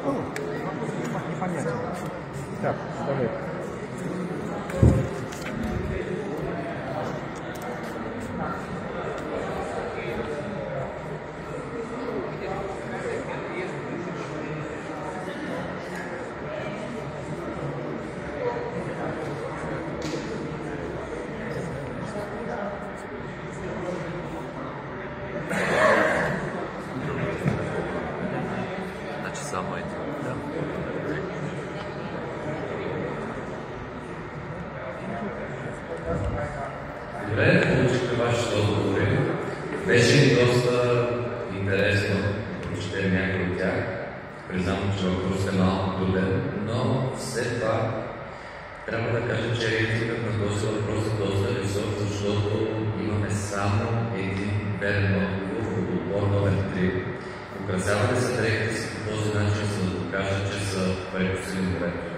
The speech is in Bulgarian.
O, nie pamiętam. Tak, dobry. Значи само един. Да. Добре, получихме вашите отговори. Беше доста интересно да прочетем някои от тях. Признавам, че въпросът е малко труден, но все това трябва да кажа, че рейтингът на този въпрос е доста висок, защото имаме само един верен отговор в отбор номер 3. Украсявате се дрехите си по този начин, за да покажа, че са прекусили морето.